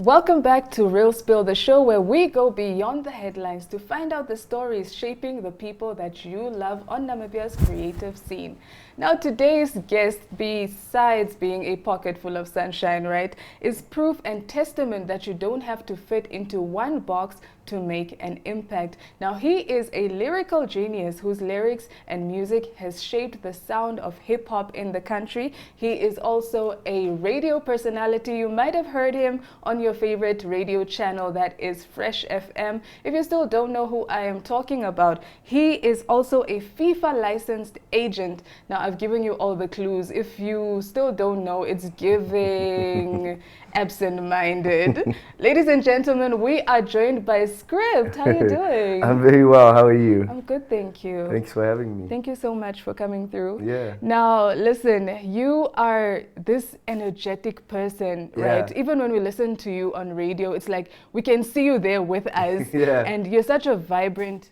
Welcome back to Real Spill, the show where we go beyond the headlines to find out the stories shaping the people that you love on Namibia's creative scene. Now, today's guest, besides being a pocket full of sunshine, right, is proof and testament that you don't have to fit into one box to make an impact. Now, he is a lyrical genius whose lyrics and music has shaped the sound of hip-hop in the country. He is also a radio personality. You might have heard him on your favorite radio channel, that is Fresh FM. If you still don't know who I am talking about, he is also a FIFA licensed agent. Now, I've given you all the clues. If you still don't know, it's giving absent-minded. Ladies and gentlemen, we are joined by Skrypt. How are you doing? I'm very well. How are you? I'm good, thank you. Thanks for having me. Thank you so much for coming through. Yeah. Now, listen, you are this energetic person, right? Even when we listen to you on radio, it's like we can see you there with us. Yeah. And you're such a vibrant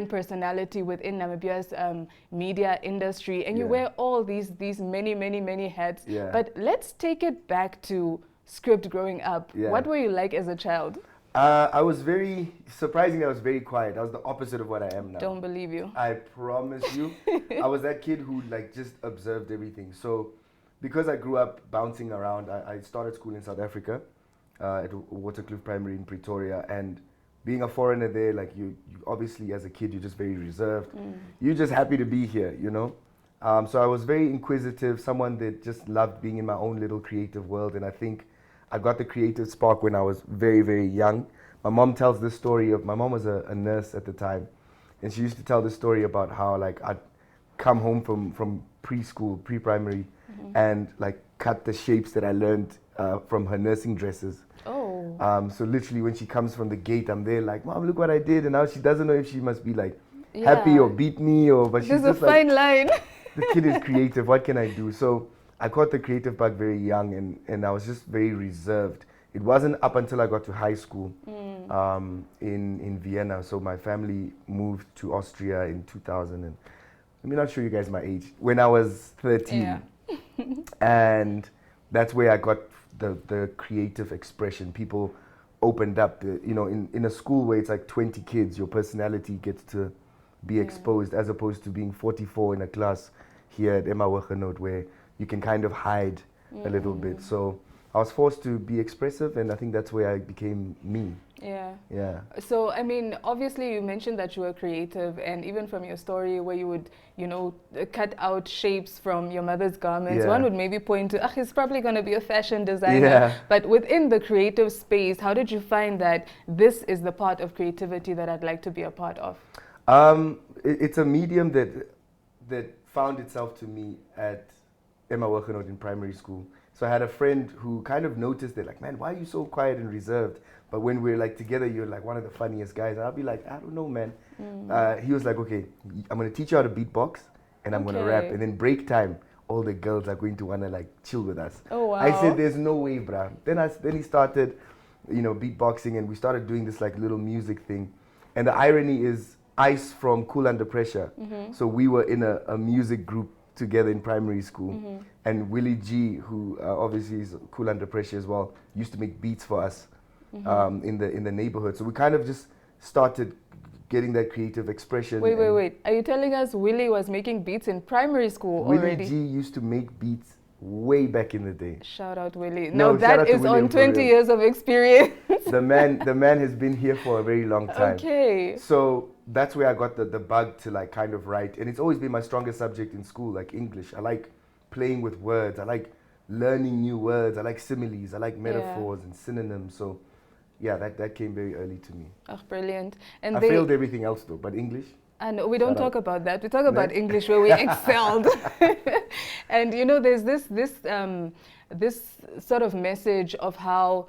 personality within Namibia's media industry, and you wear all these many hats. Yeah. But let's take it back to Skrypt growing up. Yeah. What were you like as a child? I was surprisingly, I was very quiet. I was the opposite of what I am now. Don't believe you. I promise you. I was that kid who just observed everything. So because I grew up bouncing around, I started school in South Africa at Waterkloof Primary in Pretoria, and being a foreigner there, you obviously as a kid, you're just very reserved. You're just happy to be here, you know? So I was very inquisitive, someone that just loved being in my own little creative world, and I think I got the creative spark when I was very young. My mom tells this story of, my mom was a nurse at the time, and she used to tell this story about how I'd come home from preschool, pre-primary, and cut the shapes that I learned from her nursing dresses. Oh. So literally when she comes from the gate, I'm there like, Mom, look what I did, and now she doesn't know if she must be happy or beat me, but she's There's just a fine line. The kid is creative, what can I do? So I caught the creative bug very young, and I was just very reserved. It wasn't up until I got to high school in Vienna. So my family moved to Austria in 2000, and let me not show you guys my age, when I was 13. Yeah. And that's where I got the creative expression. People opened up, in a school where it's 20 kids, your personality gets to be exposed, as opposed to being 44 in a class here at Emma Wichenot, where you can kind of hide a little bit. So I was forced to be expressive, and I think that's where I became me. Yeah. Yeah. So, I mean, obviously you mentioned that you were creative, and even from your story where you would, cut out shapes from your mother's garments, one would maybe point to, he's probably going to be a fashion designer. Yeah. But within the creative space, how did you find that this is the part of creativity that I'd like to be a part of? It's a medium that found itself to me at Emma Wichenot in primary school. So I had a friend who kind of noticed that, man, why are you so quiet and reserved? But when we're together, you're one of the funniest guys. And I'll be like, I don't know, man. He was like, okay, I'm going to teach you how to beatbox, and I'm going to rap. And then break time, all the girls are going to want to chill with us. Oh, wow. I said, there's no way, bruh. Then he started, beatboxing, and we started doing this little music thing. And the irony is, Ice from Cool Under Pressure. So we were in a music group together in primary school, and Willie G, who obviously is Cool Under Pressure as well, used to make beats for us in the neighborhood. So we kind of just started getting that creative expression. Wait. Are you telling us Willie was making beats in primary school already? Willie G used to make beats way back in the day. Shout out Willie. No, now that is on 20 years of experience. The man has been here for a very long time. Okay. So that's where I got the bug to kind of write. And it's always been my strongest subject in school, English. I like playing with words. I like learning new words. I like similes. I like metaphors and synonyms. So yeah, that came very early to me. Oh, brilliant. And I failed everything else though, but English. And we don't talk about that. We talk about English, where we excelled. And there's this sort of message of how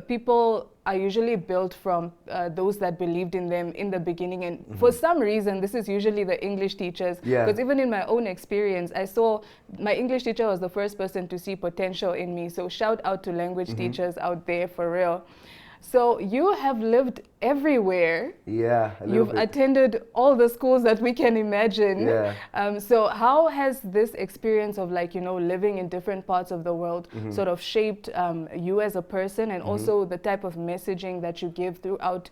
people are usually built from those that believed in them in the beginning, and for some reason this is usually the English teachers, because even in my own experience, I saw my English teacher was the first person to see potential in me. So shout out to language teachers out there, for real. So you have lived everywhere. Yeah, a little You've bit. attended all the schools that we can imagine. Yeah. So how has this experience of like, living in different parts of the world sort of shaped you as a person, and also the type of messaging that you give throughout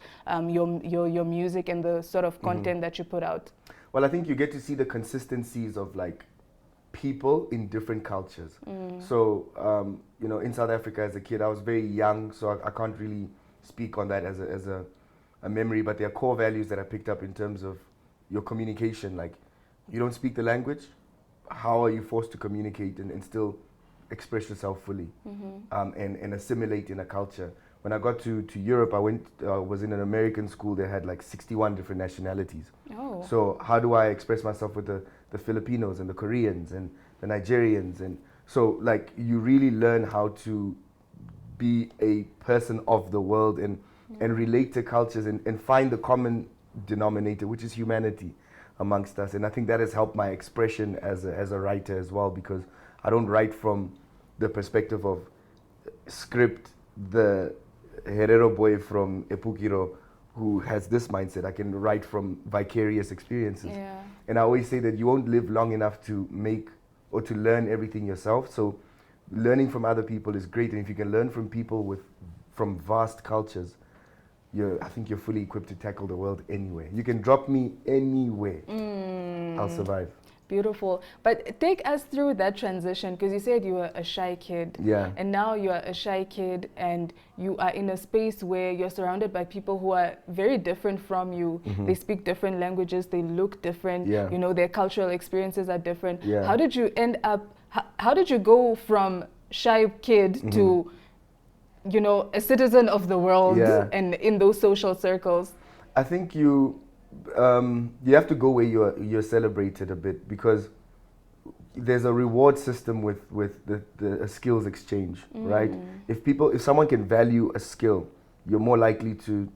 your music and the sort of content that you put out? Well, I think you get to see the consistencies of like people in different cultures. So, in South Africa as a kid, I was very young, so I can't really speak on that as a memory, but there are core values that I picked up in terms of your communication. Like, you don't speak the language, how are you forced to communicate and still express yourself fully and assimilate in a culture? When I got to Europe, I was in an American school that had like 61 different nationalities. Oh. So how do I express myself with the Filipinos and the Koreans and the Nigerians? And so like you really learn how to be a person of the world and relate to cultures and find the common denominator, which is humanity amongst us. And I think that has helped my expression as a writer as well, because I don't write from the perspective of Skrypt, the Herero boy from Epukiro, who has this mindset. I can write from vicarious experiences. Yeah. And I always say that you won't live long enough to make or to learn everything yourself. So learning from other people is great. And if you can learn from people from vast cultures, I think you're fully equipped to tackle the world anywhere. You can drop me anywhere. I'll survive. Beautiful. But take us through that transition, because you said you were a shy kid. Yeah. And now you are a shy kid and you are in a space where you're surrounded by people who are very different from you. They speak different languages, they look different, Yeah. their cultural experiences are different. Yeah. How did you end up, how did you go from shy kid to, a citizen of the world and in those social circles? I think you have to go where you're celebrated a bit, because there's a reward system with the skills exchange, right? If someone can value a skill, you're more likely to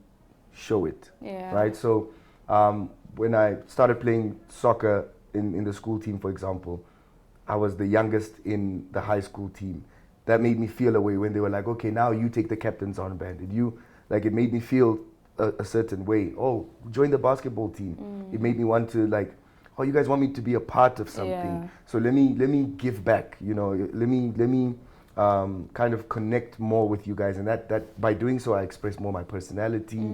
show it, right? So when I started playing soccer in the school team, for example, I was the youngest in the high school team. That made me feel a way when they were like, okay, now you take the captain's armband. It made me feel a certain way. Oh, join the basketball team. It made me want to like, oh, you guys want me to be a part of something. Yeah. So let me give back. Let me kind of connect more with you guys, and that by doing so I express more my personality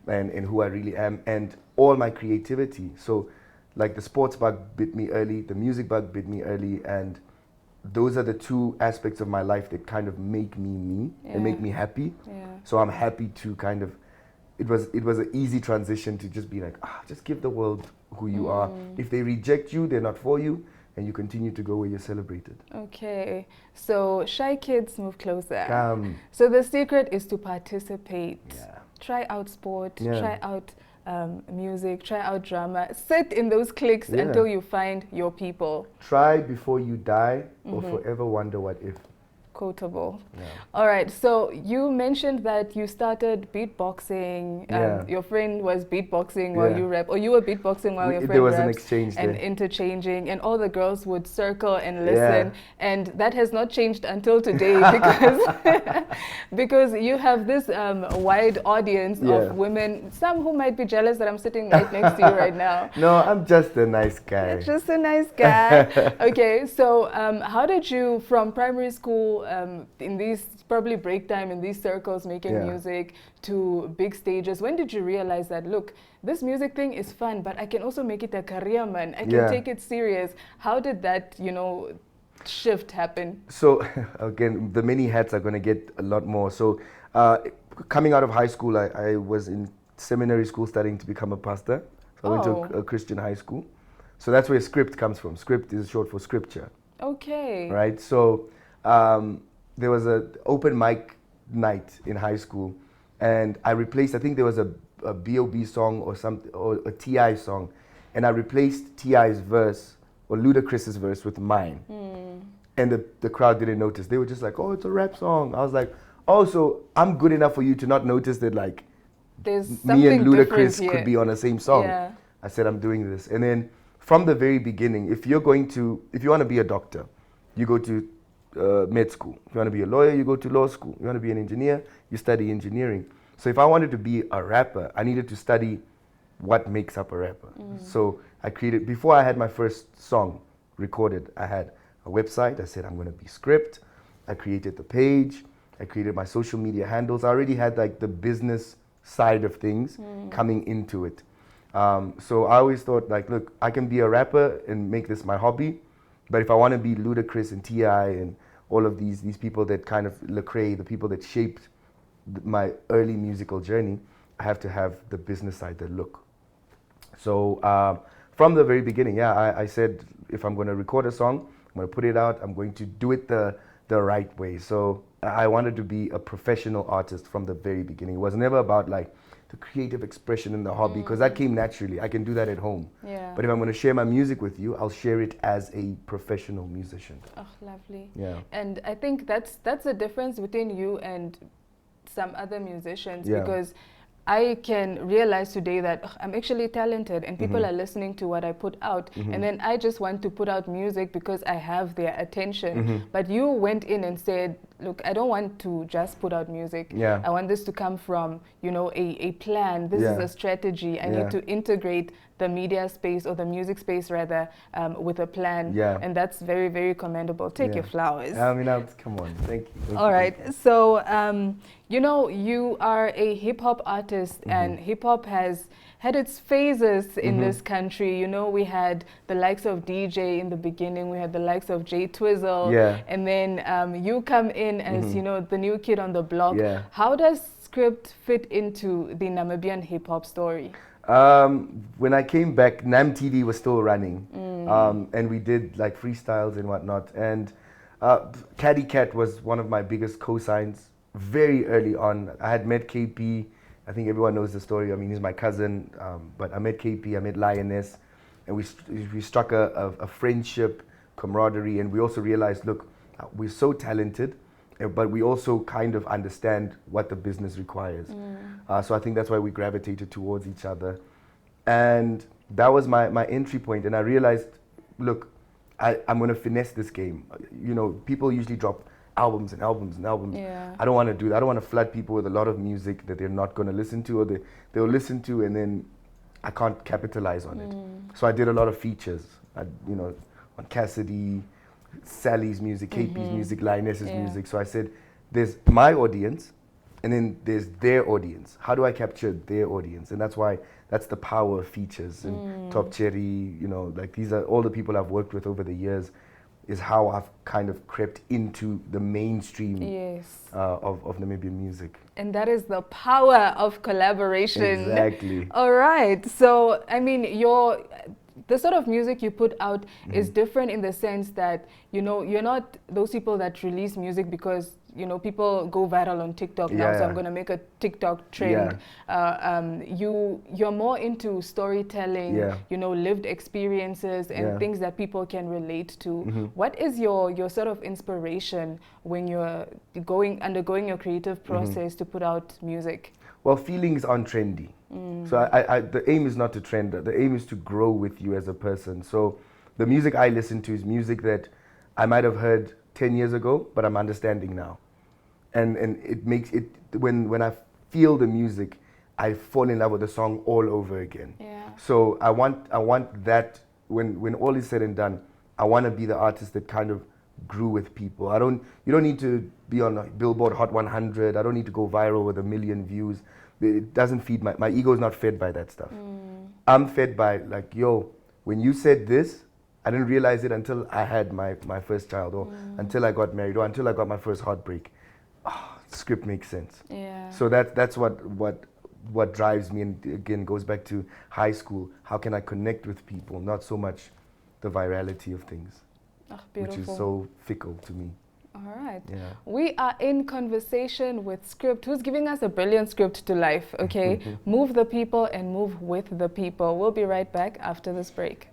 and who I really am and all my creativity. So like the sports bug bit me early, the music bug bit me early, and those are the two aspects of my life that kind of make me me and make me happy. Yeah. So I'm happy to kind of, it was an easy transition to just be like, just give the world who you are. If they reject you, they're not for you, and you continue to go where you're celebrated. Okay, so shy kids, move closer. Come. So the secret is to participate. Yeah. Try out sport, Yeah. try out music, try out drama. Sit in those cliques until you find your people. Try before you die or forever wonder what if. Quotable. Yeah. All right, so you mentioned that you started beatboxing. Your friend was beatboxing while you rap, or you were beatboxing while your friend There was raps, an exchange and there. interchanging, and all the girls would circle and listen. And that has not changed until today because because you have this wide audience of women, some who might be jealous that I'm sitting right next to you right now. No, I'm just a nice guy. Just a nice guy. Okay, so how did you, from primary school, in these probably break time in these circles making music to big stages, when did you realize that, look, this music thing is fun, but I can also make it a career, man? I can take it serious. How did that, shift happen? So again, the many hats are going to get a lot more. So coming out of high school, I was in seminary school studying to become a pastor. So I went to a Christian high school. So that's where Skrypt comes from. Skrypt is short for scripture. Okay. Right? So there was an open mic night in high school, and I replaced, I think there was a B.O.B. song or something, or a T.I. song, and I replaced T.I.'s verse or Ludacris's verse with mine. And the crowd didn't notice. They were just like, oh, it's a rap song. I was like, oh, so I'm good enough for you to not notice that, like, there's me and Ludacris here. could be on the same song. Yeah. I said, I'm doing this. And then from the very beginning, if you want to be a doctor, you go to med school. If you want to be a lawyer, you go to law school. You want to be an engineer, you study engineering. So if I wanted to be a rapper, I needed to study what makes up a rapper. So I created, before I had my first song recorded, I had a website. I said, I'm going to be Skrypt. I created the page. I created my social media handles. I already had like the business side of things coming into it. So I always thought like, look, I can be a rapper and make this my hobby. But if I want to be Ludacris and T.I. and all of these people that kind of Lecrae, the people that shaped my early musical journey, I have to have the business side, the look. So from the very beginning, I said, if I'm going to record a song, I'm going to put it out, I'm going to do it the right way. So I wanted to be a professional artist from the very beginning. It was never about like the creative expression in the hobby, because that came naturally. I can do that at home. Yeah. But if I'm going to share my music with you, I'll share it as a professional musician. Oh, lovely. Yeah. And I think that's the difference between you and some other musicians, because I can realize today that I'm actually talented and people are listening to what I put out, and then I just want to put out music because I have their attention. But you went in and said, look, I don't want to just put out music. I want this to come from, you know, a plan. This is a strategy. I need to integrate the media space, or the music space rather, with a plan. And that's very, very commendable. Take your flowers. I mean, come on. Thank you. All right. So, you know, you are a hip-hop artist, and hip-hop has had its phases in this country. You know, we had the likes of DJ in the beginning, we had the likes of Jay Twizzle, and then you come in as, you know, the new kid on the block. How does Skrypt fit into the Namibian hip-hop story? When I came back, Nam TV was still running, and we did like freestyles and whatnot. And Caddy Cat was one of my biggest cosigns very early on. I had met KP. I think everyone knows the story. I mean, he's my cousin, but I met KP, I met Lioness, and we struck a friendship, camaraderie, and we also realized, look, we're so talented, but we also kind of understand what the business requires. So I think that's why we gravitated towards each other. And that was my entry point. And I realized, look, I'm going to finesse this game. You know, people usually drop albums and albums and albums. I don't want to do that. I don't want to flood people with a lot of music that they're not going to listen to, or they'll listen to and then I can't capitalize on it. So I did a lot of features, you know, on Cassidy, Sally's music, KP's music, Lioness's music. So I said, there's my audience, and then there's their audience. How do I capture their audience? And that's the power of features. And Top Cherry, you know, like these are all the people I've worked with over the years, is how I've kind of crept into the mainstream of Namibian music. And that is the power of collaboration. Exactly. All right. So, I mean, the sort of music you put out is different in the sense that, you know, you're not those people that release music because, you know, people go viral on TikTok now, so I'm going to make a TikTok trend. You're more into storytelling, you know, lived experiences and things that people can relate to. What is your sort of inspiration when you're undergoing your creative process to put out music? Well, feelings aren't trendy. So the aim is not to trend. The aim is to grow with you as a person. So the music I listen to is music that I might have heard 10 years ago, but I'm understanding now. And it makes it, when I feel the music, I fall in love with the song all over again. So I want that, when all is said and done, I want to be the artist that kind of grew with people. You don't need to be on a Billboard Hot 100. I don't need to go viral with 1 million views. It doesn't feed my ego is not fed by that stuff. I'm fed by like, yo, when you said this, I didn't realize it until I had my first child, or until I got married, or until I got my first heartbreak. Skrypt makes sense. So that's what drives me, and again goes back to high school. How can I connect with people? Not so much the virality of things, which is so fickle to me. All right. We are in conversation with Skrypt, who's giving us a brilliant script to life, okay? Move the people and move with the people. We'll be right back after this break.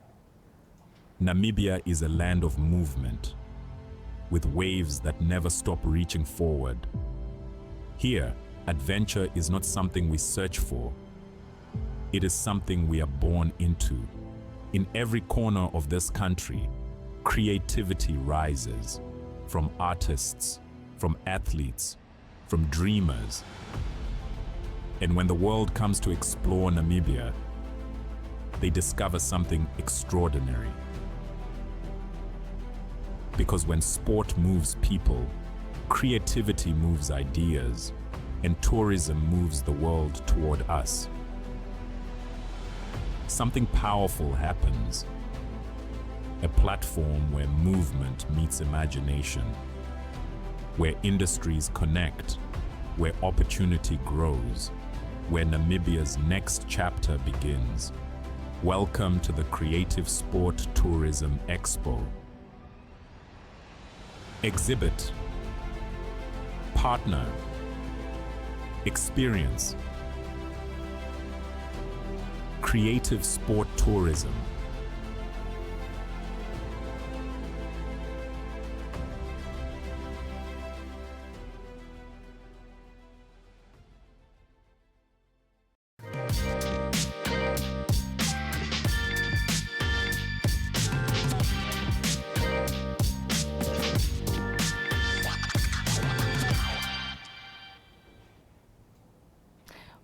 Namibia is a land of movement, with waves that never stop reaching forward. Here, adventure is not something we search for. It is something we are born into. In every corner of this country, creativity rises. From artists, from athletes, from dreamers. And when the world comes to explore Namibia, they discover something extraordinary. Because when sport moves people, creativity moves ideas, and tourism moves the world toward us. Something powerful happens. A platform where movement meets imagination, where industries connect, where opportunity grows, where Namibia's next chapter begins. Welcome to the Creative Sport Tourism Expo. Exhibit, partner, experience. Creative Sport Tourism.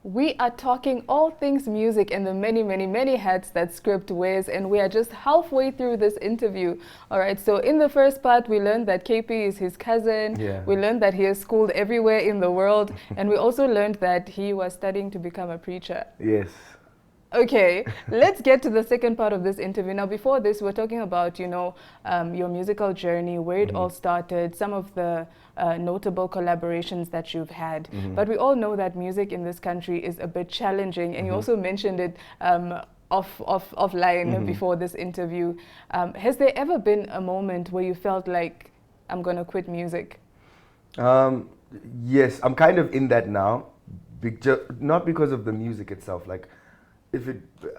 We are talking all things music and the many, many, many hats that Skrypt wears, and we are just halfway through this interview. All right, so in the first part, we learned that KP is his cousin. Yeah. We learned that he is schooled everywhere in the world, and we also learned that he was studying to become a preacher. Yes. Okay, let's get to the second part of this interview. Now, before this, we're talking about, your musical journey, where it all started, some of the notable collaborations that you've had. But we all know that music in this country is a bit challenging, and you also mentioned it offline before this interview. Has there ever been a moment where you felt like, I'm going to quit music? Yes, I'm kind of in that now, not because of the music itself. Like,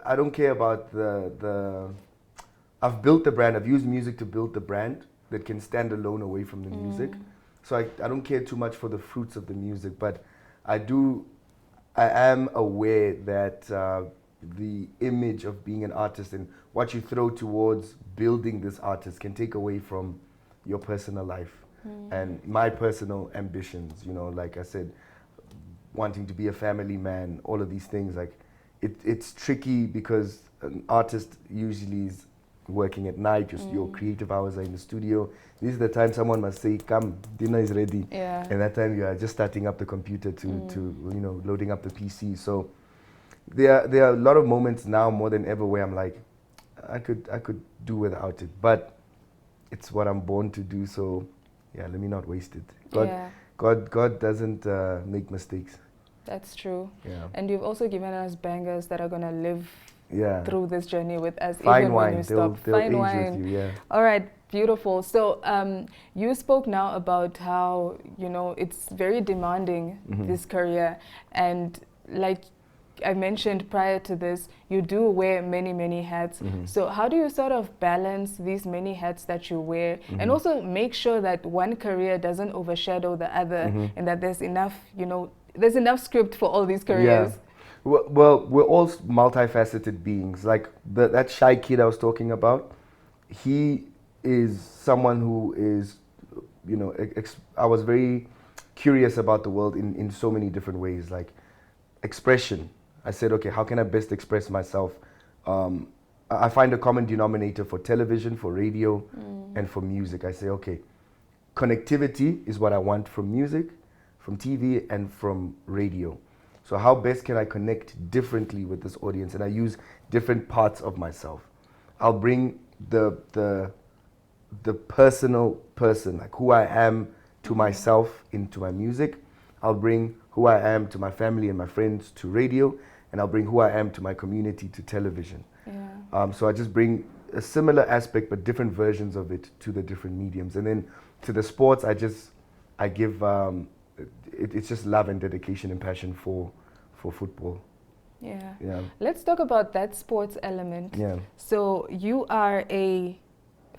I don't care about I've built the brand, I've used music to build the brand that can stand alone away from the music. So I don't care too much for the fruits of the music, but I am aware that the image of being an artist and what you throw towards building this artist can take away from your personal life and my personal ambitions, like I said, wanting to be a family man, all of these things. Like, it's tricky because an artist usually is working at night, your creative hours are in the studio. This is the time someone must say, come, dinner is ready. Yeah. And that time you are just starting up the computer to loading up the PC. So there are a lot of moments now more than ever where I'm like, I could do without it, but it's what I'm born to do. So yeah, let me not waste it. God doesn't make mistakes. That's true. Yeah. And you've also given us bangers that are going to live through this journey with us, Fine even wine. when you stop. They'll Fine age wine. with you, yeah. All right, beautiful. So you spoke now about how, it's very demanding, this career. And like I mentioned prior to this, you do wear many, many hats. So how do you sort of balance these many hats that you wear and also make sure that one career doesn't overshadow the other and that there's enough, there's enough script for all these careers? Yeah. Well, we're all multifaceted beings. Like that shy kid I was talking about, he is someone who is, I was very curious about the world in so many different ways. Like expression. I said, okay, how can I best express myself? I find a common denominator for television, for radio, and for music. I say, okay, connectivity is what I want from music, from TV, and from radio. So how best can I connect differently with this audience? And I use different parts of myself. I'll bring the personal person, like who I am to myself into my music. I'll bring who I am to my family and my friends to radio, and I'll bring who I am to my community to television. Yeah. So I just bring a similar aspect but different versions of it to the different mediums. And then to the sports, I give it's just love and dedication and passion for football. Yeah. Yeah. Let's talk about that sports element. Yeah. So you are a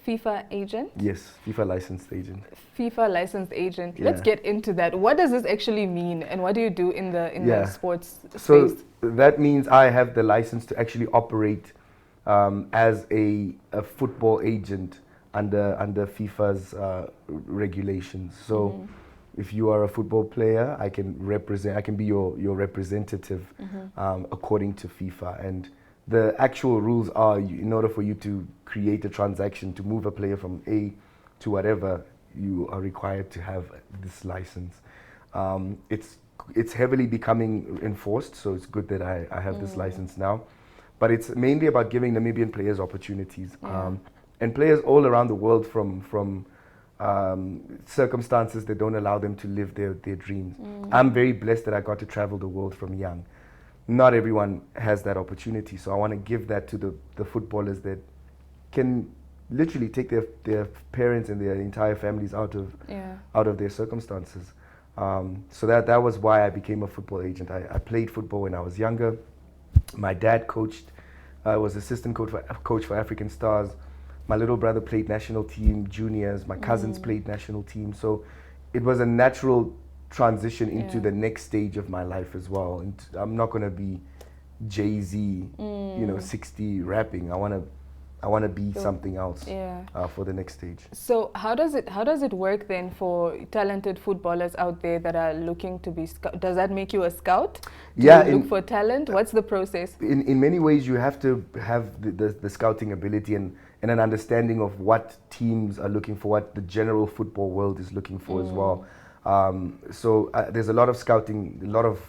FIFA agent? Yes, FIFA licensed agent. FIFA licensed agent. Yeah. Let's get into that. What does this actually mean, and what do you do in the sports So space? that means I have the license to actually operate as a football agent under FIFA's regulations. So if you are a football player, I can be your representative according to FIFA. And the actual rules are, in order for you to create a transaction to move a player from A to whatever, you are required to have this license. It's heavily becoming enforced, so it's good that I have this license now. But it's mainly about giving Namibian players opportunities, and players all around the world from circumstances that don't allow them to live their dreams. I'm very blessed that I got to travel the world from young. Not everyone has that opportunity, so I want to give that to the footballers that can literally take their parents and their entire families out of their circumstances. So that was why I became a football agent. I played football when I was younger. My dad coached, was assistant coach for African Stars. My little brother played national team juniors. My cousins played national team. So it was a natural transition into the next stage of my life as well. And I'm not going to be Jay-Z, 60 rapping. I want to be something else for the next stage. So how does it work then for talented footballers out there that are looking to be does that make you a scout? Do you look for talent? What's the process? In many ways, you have to have the scouting ability and an understanding of what teams are looking for, what the general football world is looking for as well. So there's a lot of scouting, a lot of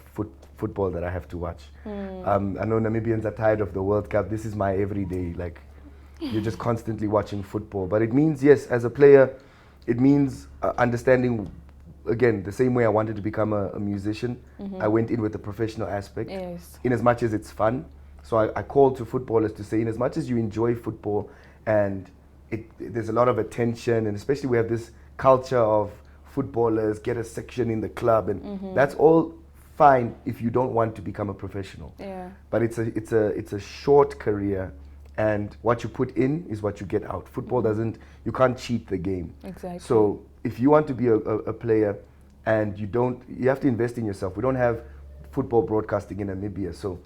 football that I have to watch. I know Namibians are tired of the World Cup. This is my everyday, like, you're just constantly watching football. But it means, yes, as a player, it means understanding, again, the same way I wanted to become a musician, I went in with the professional aspect, in as much as it's fun. So I call to footballers to say, in as much as you enjoy football and there's a lot of attention, and especially we have this culture of footballers get a section in the club, and that's all fine if you don't want to become a professional. But it's a short career, and what you put in is what you get out. Football you can't cheat the game. Exactly. So if you want to be a player, and you have to invest in yourself. We don't have football broadcasting in Namibia, so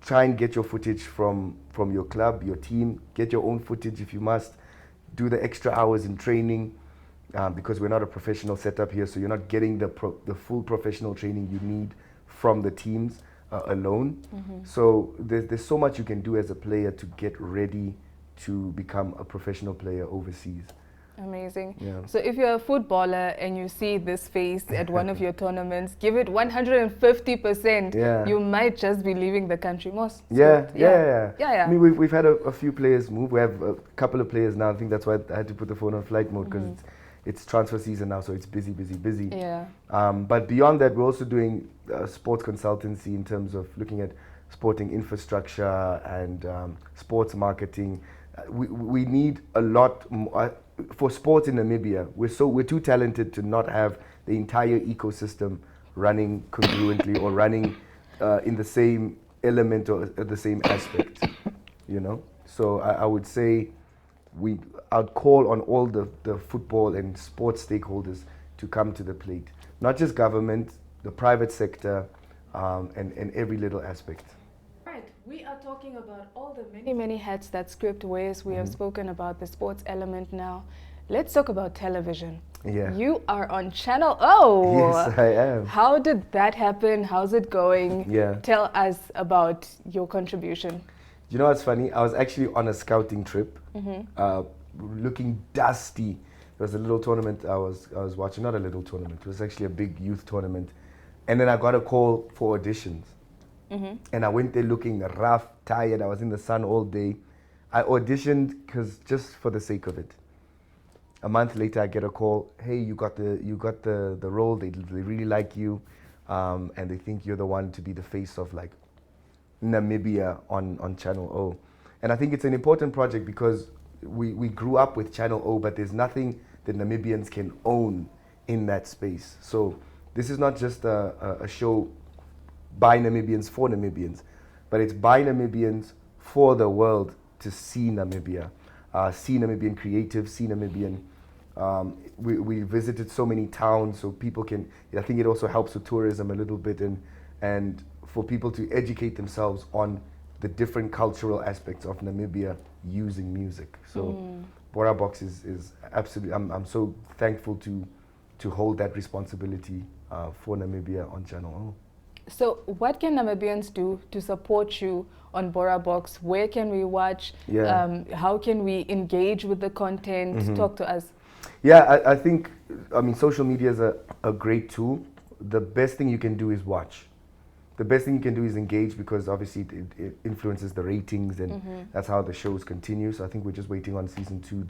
try and get your footage from your club, your team. Get your own footage if you must. Do the extra hours in training, because we're not a professional setup here, so you're not getting the full professional training you need from the teams alone. So there's so much you can do as a player to get ready to become a professional player overseas. Amazing. Yeah. So if you're a footballer and you see this face at one of your tournaments, give it 150%. Yeah. You might just be leaving the country. Yeah. Yeah. I mean, we've had a few players move. We have a couple of players now. I think that's why I had to put the phone on flight mode, because it's transfer season now, so it's busy. Yeah. But beyond that, we're also doing sports consultancy in terms of looking at sporting infrastructure and sports marketing. We need a lot more for sports in Namibia. We're too talented to not have the entire ecosystem running congruently or running in the same element or the same aspect. So I would say I'd call on all the football and sports stakeholders to come to the plate. Not just government, the private sector, and every little aspect. Right, we are talking about all the many hats that Skrypt wears. We have spoken about the sports element now. Let's talk about television. Yeah. You are on Channel O. Yes, I am. How did that happen? How's it going? Yeah. Tell us about your contribution. You know what's funny? I was actually on a scouting trip, looking dusty. There was a little tournament I was watching, not a little tournament. It was actually a big youth tournament, and then I got a call for auditions. And I went there looking rough, tired. I was in the sun all day. I auditioned just for the sake of it. A month later, I get a call. Hey, you got the role. They really like you, and they think you're the one to be the face of like Namibia on Channel O. And I think it's an important project because we grew up with Channel O, but there's nothing that Namibians can own in that space. So this is not just a show by Namibians for Namibians, but it's by Namibians for the world to see Namibia, see Namibian creatives, see Namibian. We visited so many towns, so people can. I think it also helps with tourism a little bit, and for people to educate themselves on the different cultural aspects of Namibia using music. So Bora Box is absolutely. I'm so thankful to to hold that responsibility for Namibia on Channel O. So what can Namibians do to support you on Bora Box? Where can we watch? Yeah. How can we engage with the content? Talk to us. Yeah, I think, I mean, social media is a great tool. The best thing you can do is watch. The best thing you can do is engage, because obviously it influences the ratings, and that's how the shows continue. So I think we're just waiting on season 2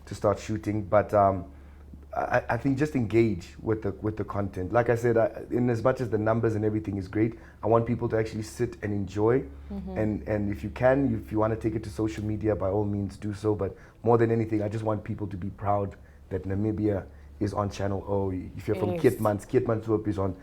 to start shooting. But I think just engage with the content. Like I said, in as much as the numbers and everything is great, I want people to actually sit and enjoy. And if you can, if you want to take it to social media, by all means do so. But more than anything, I just want people to be proud that Namibia is on Channel O. If you're from Katjatenja is on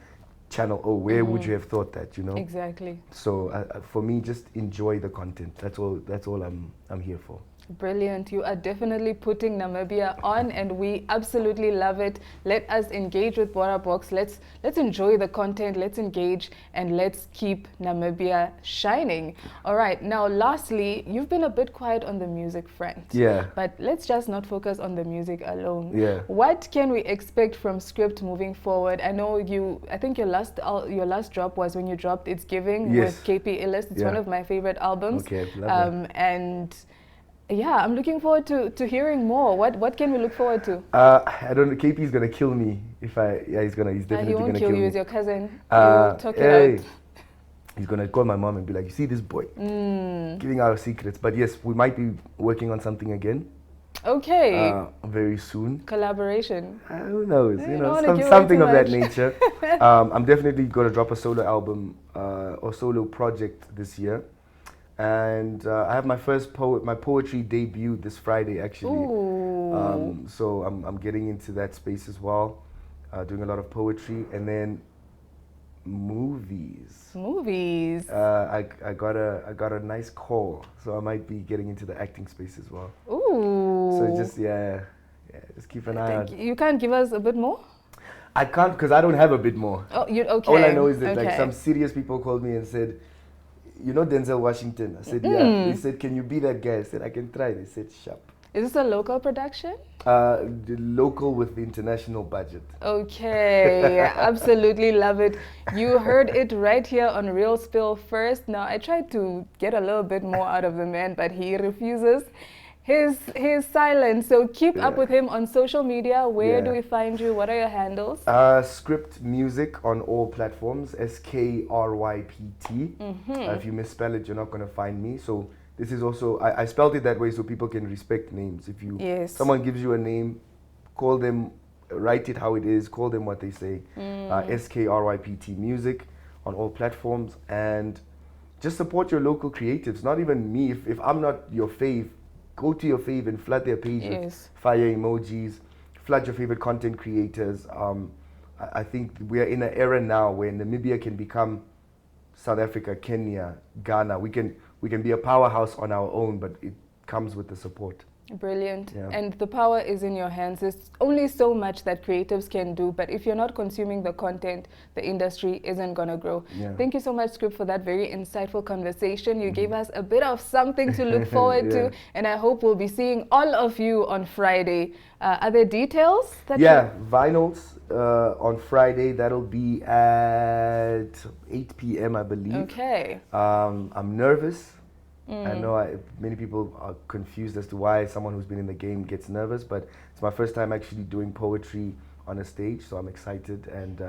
Channel O. Where would you have thought that, you know? Exactly. So for me, just enjoy the content. That's all I'm here for. Brilliant. You are definitely putting Namibia on, and we absolutely love it. Let us engage with Bora Box. Let's enjoy the content. Let's engage, and let's keep Namibia shining. All right. Now, lastly, you've been a bit quiet on the music front. Yeah. But let's just not focus on the music alone. Yeah. What can we expect from Skrypt moving forward? I know I think your last drop was when you dropped It's Giving with KP Illest. It's one of my favorite albums. Okay, love it. And yeah, I'm looking forward to hearing more. What can we look forward to? I don't know. KP is gonna kill me if he's definitely gonna kill me. He won't kill you. He's your cousin. Talk it out. He's gonna call my mom and be like, "You see this boy giving our secrets." But yes, we might be working on something again. Okay. Very soon. Collaboration. Who knows? You know, something of that nature. I'm definitely gonna drop a solo album or solo project this year. And I have my first my poetry debut this Friday, actually. So I'm getting into that space as well, doing a lot of poetry, and then movies. I got a nice call, so I might be getting into the acting space as well. Ooh. So just just keep an eye out. You can't give us a bit more? I can't, because I don't have a bit more. Oh, okay. All I know is that like some serious people called me and said, "You know Denzel Washington?" I said, "Yeah." They said, "Can you be that guy?" I said, "I can try." They said, "Sharp." Is this a local production? The local with the international budget. Okay, absolutely love it. You heard it right here on Real Spill first. Now, I tried to get a little bit more out of the man, but he refuses. He's silent. So keep up with him on social media. Where do we find you? What are your handles? Skrypt Music on all platforms. Skrypt. If you misspell it, you're not going to find me. So this is also, I spelled it that way so people can respect names. If someone gives you a name, call them, write it how it is, call them what they say. Skrypt Music on all platforms, and just support your local creatives. Not even me. If I'm not your fave, go to your fave and flood their page with fire emojis, flood your favorite content creators. I think we are in an era now where Namibia can become South Africa, Kenya, Ghana. We can be a powerhouse on our own, but it comes with the support. Brilliant. And the power is in your hands. There's only so much that creatives can do, but if you're not consuming the content, the industry isn't going to grow. Thank you so much, Skrypt, for that very insightful conversation. You gave us a bit of something to look forward to, and I hope we'll be seeing all of you on Friday. Are there details? Vinyls on Friday. That'll be at 8 p.m., I believe. Okay. I'm nervous. I know many people are confused as to why someone who's been in the game gets nervous, but it's my first time actually doing poetry on a stage, so I'm excited. And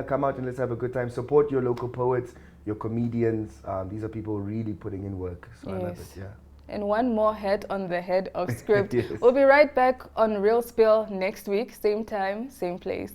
come out and let's have a good time. Support your local poets, your comedians. These are people really putting in work, so I love it. And one more head on the head of Skrypt. We'll be right back on Real Spill next week, same time, same place.